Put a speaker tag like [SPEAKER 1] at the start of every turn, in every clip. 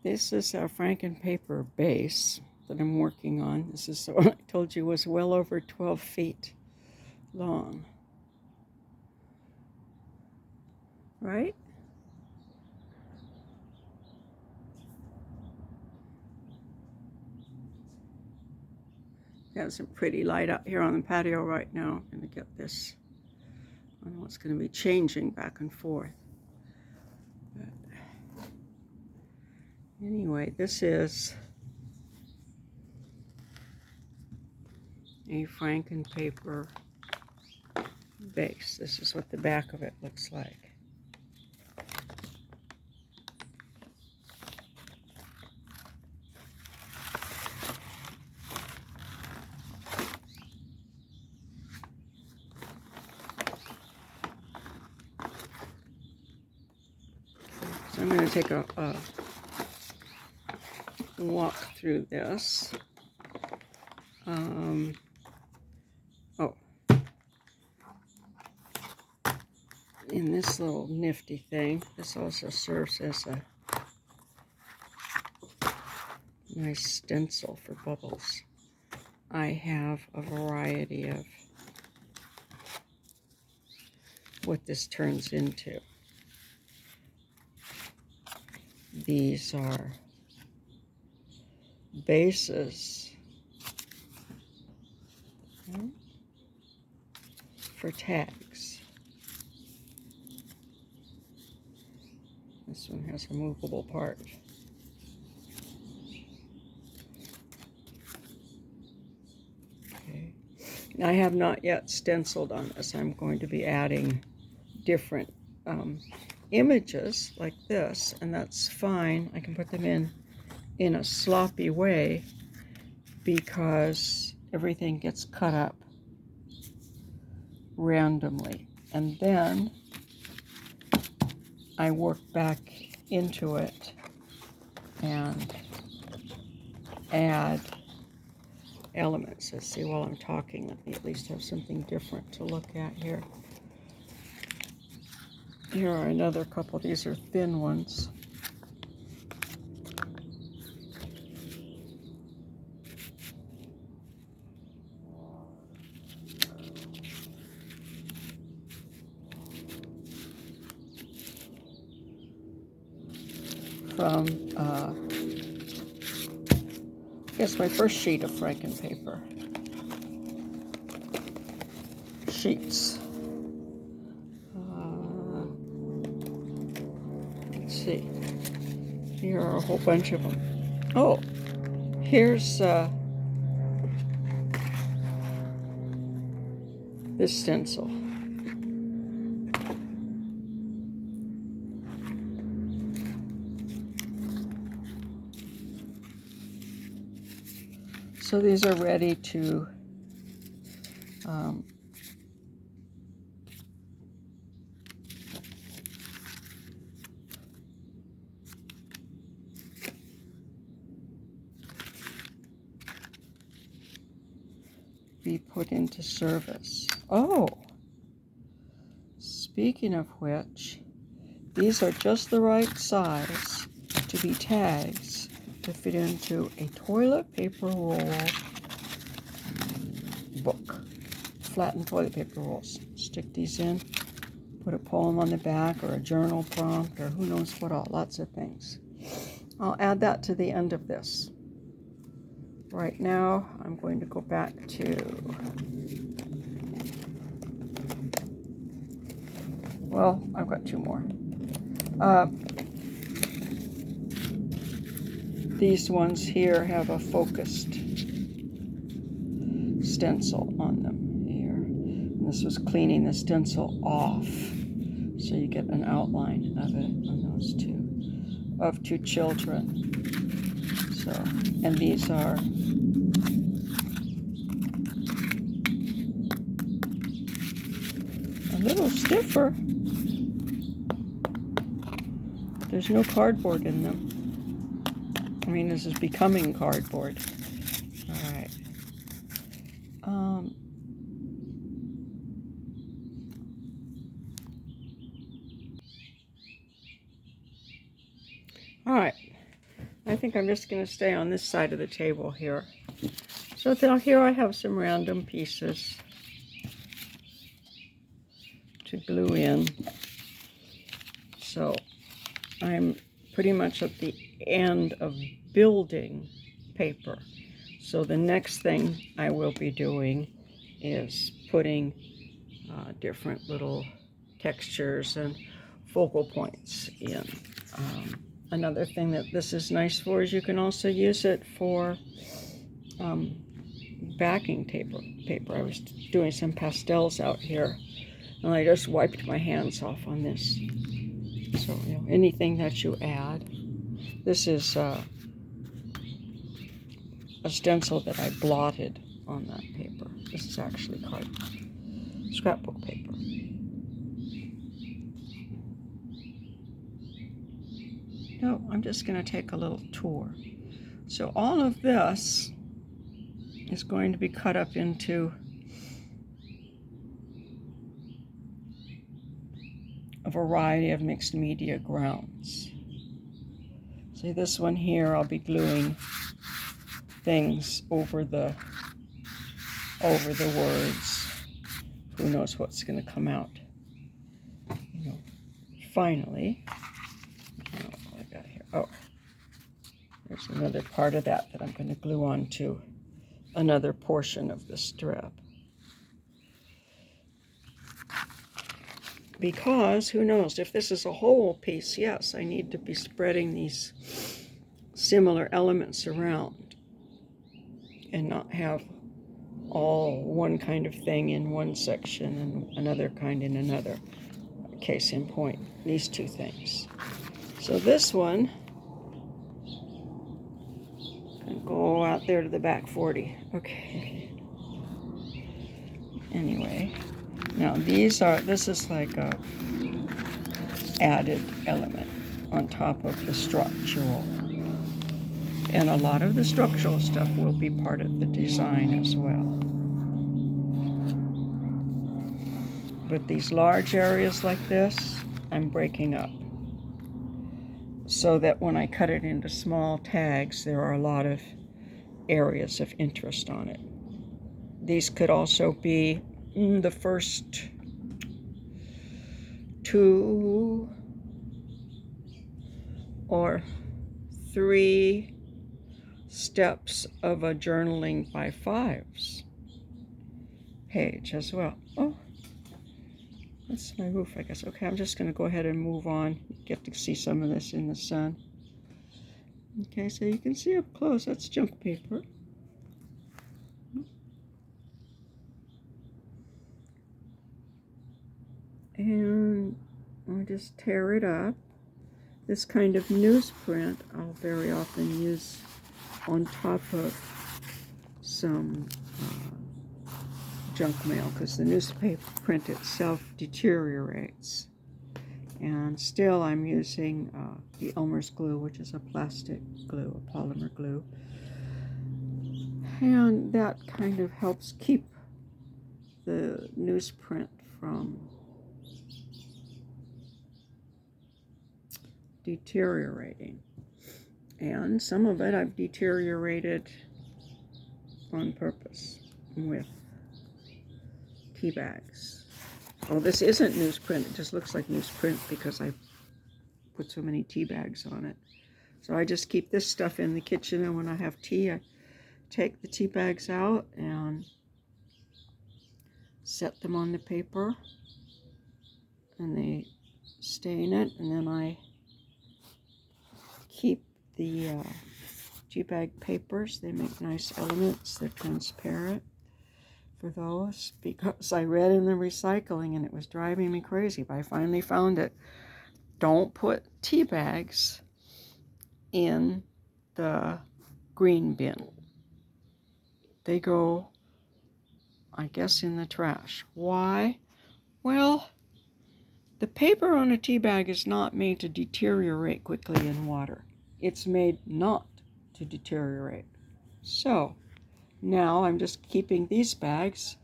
[SPEAKER 1] This is a Frankenpaper base that I'm working on. This is the one I told you was well over 12 feet long. Right? Got some pretty light out here on the patio right now. I'm going to get this. I know it's going to be changing back and forth. But anyway, this is a Frankenpaper base. This is what the back of it looks like. So I'm going to take a walk through this. In this little nifty thing, this also serves as a nice stencil for bubbles. I have a variety of what this turns into. These are bases for tags. This one has a movable part. Okay. I have not yet stenciled on this. I'm going to be adding different images like this, and that's fine. I can put them in a sloppy way because everything gets cut up randomly, and then I work back into it and add elements. Let's see, while I'm talking, let me at least have something different to look at here. Here are another couple. These are thin ones. From, I guess, my first sheet of Frankenpaper sheets. Let's see. Here are a whole bunch of them. Oh, here's this stencil. So these are ready to be put into service. Oh, speaking of which, these are just the right size to be tags to fit into a toilet paper roll book. Flattened toilet paper rolls. Stick these in, put a poem on the back or a journal prompt or who knows what all, lots of things. I'll add that to the end of this. Right now, I'm going to go back to, well, I've got two more. These ones here have a focused stencil on them here. And this was cleaning the stencil off, so you get an outline of it on those two, of two children. So, and these are a little stiffer. There's no cardboard in them. I mean, this is becoming cardboard. All right. All right. I think I'm just going to stay on this side of the table here. So now here I have some random pieces to glue in. So I'm pretty much at the end of building paper. So the next thing I will be doing is putting different little textures and focal points in. Another thing that this is nice for is you can also use it for backing paper. I was doing some pastels out here, and I just wiped my hands off on this. So, you know, anything that you add. This is a stencil that I blotted on that paper. This is actually scrapbook paper. No, I'm just going to take a little tour. So all of this is going to be cut up into a variety of mixed media grounds. See, this one here, I'll be gluing things over the words. Who knows what's going to come out? You know, finally, what I got here. Oh, there's another part of that I'm going to glue onto another portion of the strip. Because, who knows, if this is a whole piece, yes, I need to be spreading these similar elements around and not have all one kind of thing in one section and another kind in another. Case in point, these two things. So this one can go out there to the back 40. Okay. Anyway, now this is like a added element on top of the structural. And a lot of the structural stuff will be part of the design as well. But these large areas like this, I'm breaking up, so that when I cut it into small tags, there are a lot of areas of interest on it. These could also be the first 2 or 3 steps of a journaling by 5s page as well. Oh, that's my roof, I guess. Okay, I'm just going to go ahead and move on. Get to see some of this in the sun. Okay, so you can see up close, that's junk paper. And I'll just tear it up. This kind of newsprint I'll very often use on top of some junk mail, because the newsprint itself deteriorates. And still I'm using the Elmer's glue, which is a plastic glue, a polymer glue. And that kind of helps keep the newsprint from deteriorating. And some of it I've deteriorated on purpose with tea bags. Oh, this isn't newsprint. It just looks like newsprint because I put so many tea bags on it. So I just keep this stuff in the kitchen, and when I have tea, I take the tea bags out and set them on the paper, and they stay in it, and then I keep the tea bag papers. They make nice elements. They're transparent for those, because I read in the recycling and it was driving me crazy, but I finally found it. Don't put tea bags in the green bin. They go, I guess, in the trash. Why? Well, the paper on a tea bag is not made to deteriorate quickly in water. It's made not to deteriorate. So now I'm just keeping these bags,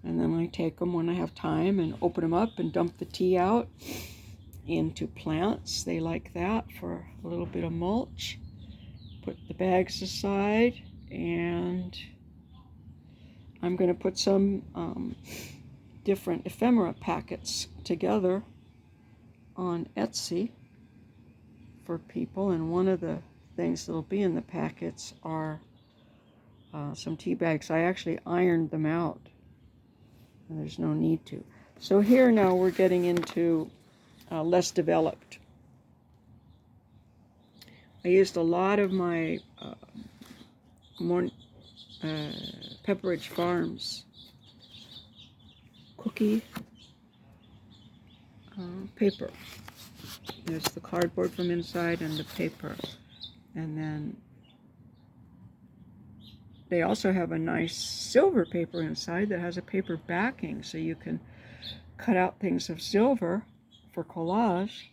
[SPEAKER 1] and then I take them when I have time and open them up and dump the tea out into plants. They like that for a little bit of mulch. put the bags aside, and I'm going to put some different ephemera packets together on Etsy for people. And one of the things that'll be in the packets are some tea bags. I actually ironed them out, and there's no need to. So here now we're getting into less developed. I used a lot of my Pepperidge Farms cookie paper. There's the cardboard from inside and the paper. And then they also have a nice silver paper inside that has a paper backing, so you can cut out things of silver for collage.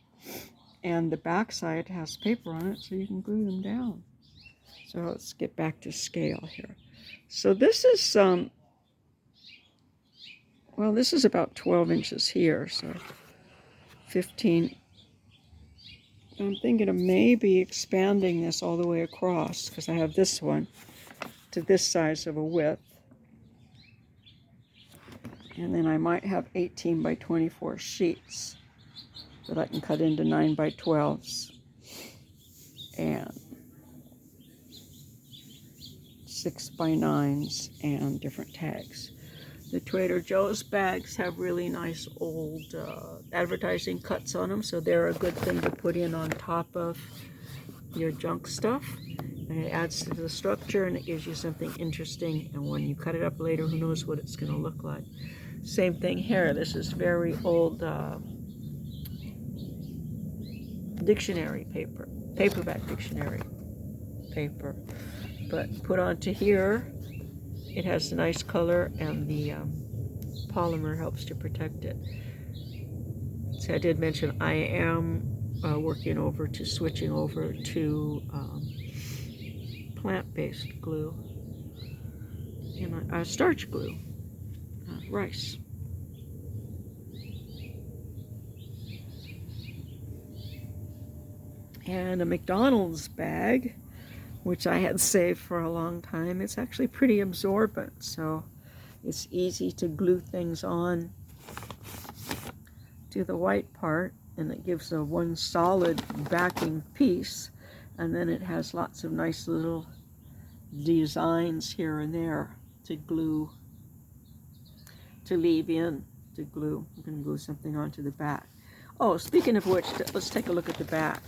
[SPEAKER 1] And the back side has paper on it, so you can glue them down. So let's get back to scale here. So this is well, this is about 12 inches here, so 15. I'm thinking of maybe expanding this all the way across, because I have this one to this size of a width. And then I might have 18 by 24 sheets that I can cut into 9 by 12s and 6 by 9s and different tags. The Trader Joe's bags have really nice old advertising cuts on them, so they're a good thing to put in on top of your junk stuff. And it adds to the structure, and it gives you something interesting, and when you cut it up later, who knows what it's going to look like. Same thing here. This is very old dictionary paper, paperback dictionary paper, but put onto here, it has a nice color, and the polymer helps to protect it. So I did mention I am switching over to plant-based glue and starch glue, rice. And a McDonald's bag, which I had saved for a long time. It's actually pretty absorbent, so it's easy to glue things on to the white part, and it gives a one solid backing piece, and then it has lots of nice little designs here and there to glue, to leave in, to glue. I'm going to glue something onto the back. Oh, speaking of which, let's take a look at the back.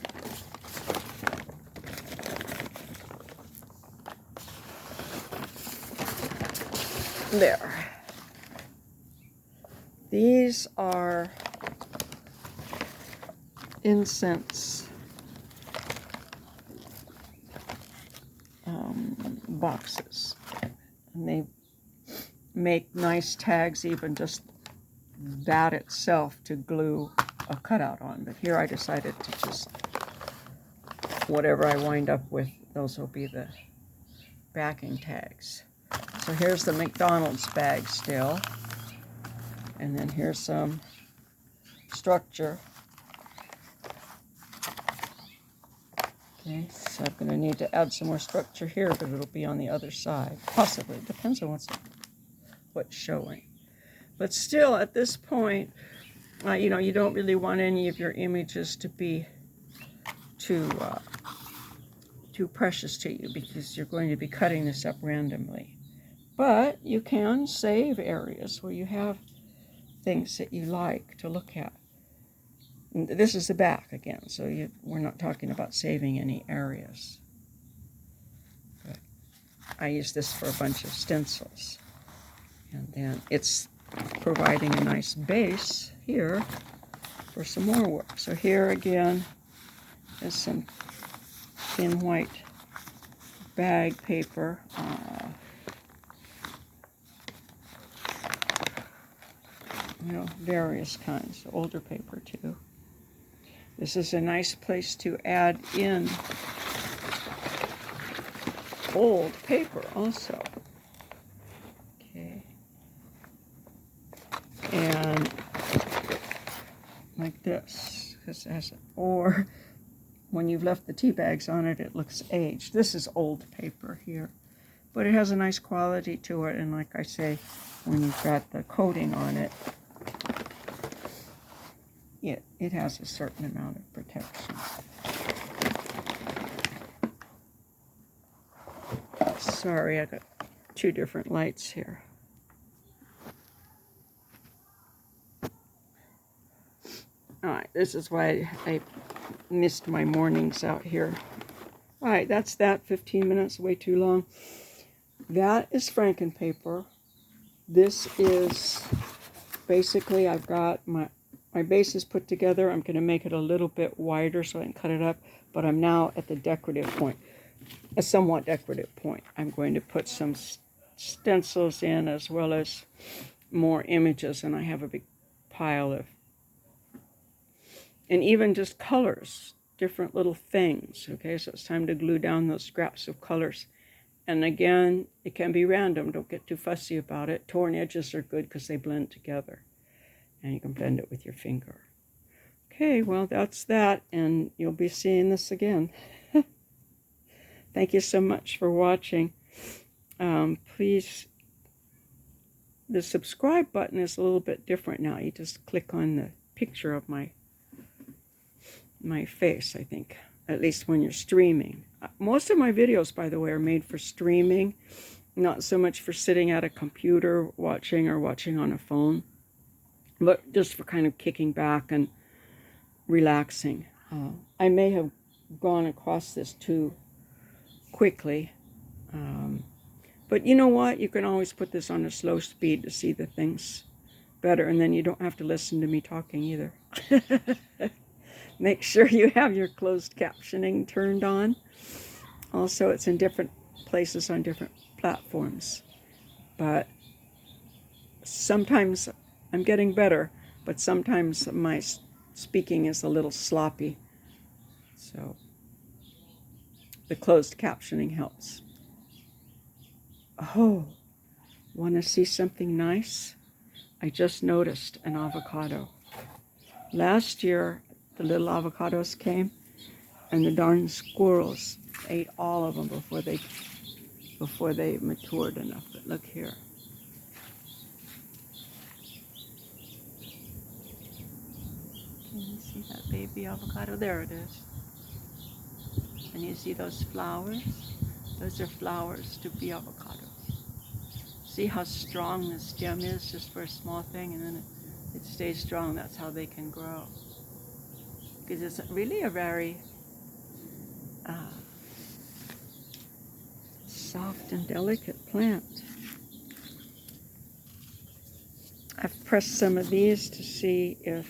[SPEAKER 1] There. These are incense boxes, and they make nice tags, even just that itself, to glue a cutout on. But here I decided to just, whatever I wind up with, those will be the backing tags. So here's the McDonald's bag still, and then here's some structure. Okay, so I'm going to need to add some more structure here, but it'll be on the other side. Possibly. It depends on what's showing. But still, at this point, you don't really want any of your images to be too precious to you, because you're going to be cutting this up randomly. But you can save areas where you have things that you like to look at. And this is the back again, so we're not talking about saving any areas. But I use this for a bunch of stencils. And then it's providing a nice base here for some more work. So here again is some thin white bag paper. Various kinds, older paper too. This is a nice place to add in old paper also. Okay. And like this, because it has, or when you've left the tea bags on it, it looks aged. This is old paper here, but it has a nice quality to it. And like I say, when you've got the coating on it, it has a certain amount of protection. Sorry, I got two different lights here. All right, this is why I missed my mornings out here. All right, that's that. 15 minutes, way too long. That is Frankenpaper. This is basically, I've got my base is put together. I'm going to make it a little bit wider so I can cut it up, but I'm now at the decorative point, a somewhat decorative point. I'm going to put some stencils in as well as more images, and I have a big pile of, and even just colors, different little things. Okay, so it's time to glue down those scraps of colors. And again, it can be random. Don't get too fussy about it. Torn edges are good because they blend together. And you can blend it with your finger. Okay, well, that's that. And you'll be seeing this again. Thank you so much for watching. Please, the subscribe button is a little bit different now. You just click on the picture of my face, I think. At least when you're streaming. Most of my videos, by the way, are made for streaming, not so much for sitting at a computer watching or watching on a phone, but just for kind of kicking back and relaxing. I may have gone across this too quickly, but you know what? You can always put this on a slow speed to see the things better, and then you don't have to listen to me talking either. Make sure you have your closed captioning turned on. Also, it's in different places on different platforms. But sometimes I'm getting better, but sometimes my speaking is a little sloppy. So the closed captioning helps. Oh, want to see something nice? I just noticed an avocado. Last year, the little avocados came, and the darn squirrels ate all of them before they matured enough. But look here. Can you see that baby avocado? There it is. And you see those flowers? Those are flowers to be avocados. See how strong the stem is just for a small thing, and then it stays strong. That's how they can grow. Because it's really a very soft and delicate plant. I've pressed some of these to see if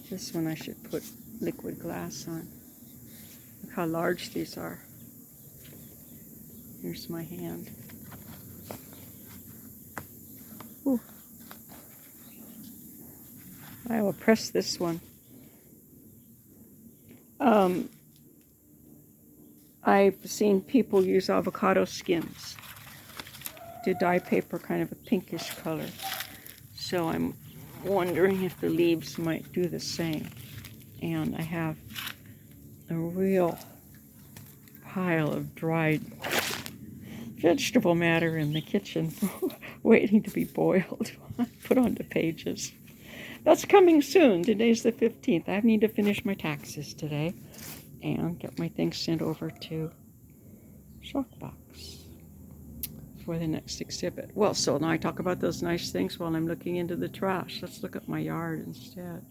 [SPEAKER 1] this one I should put liquid glass on. Look how large these are. Here's my hand. Ooh. I will press this one. I've seen people use avocado skins to dye paper kind of a pinkish color. So I'm wondering if the leaves might do the same. And I have a real pile of dried vegetable matter in the kitchen waiting to be boiled, put onto pages. That's coming soon. Today's the 15th. I need to finish my taxes today and get my things sent over to Shockbox for the next exhibit. Well, so now I talk about those nice things while I'm looking into the trash. Let's look at my yard instead.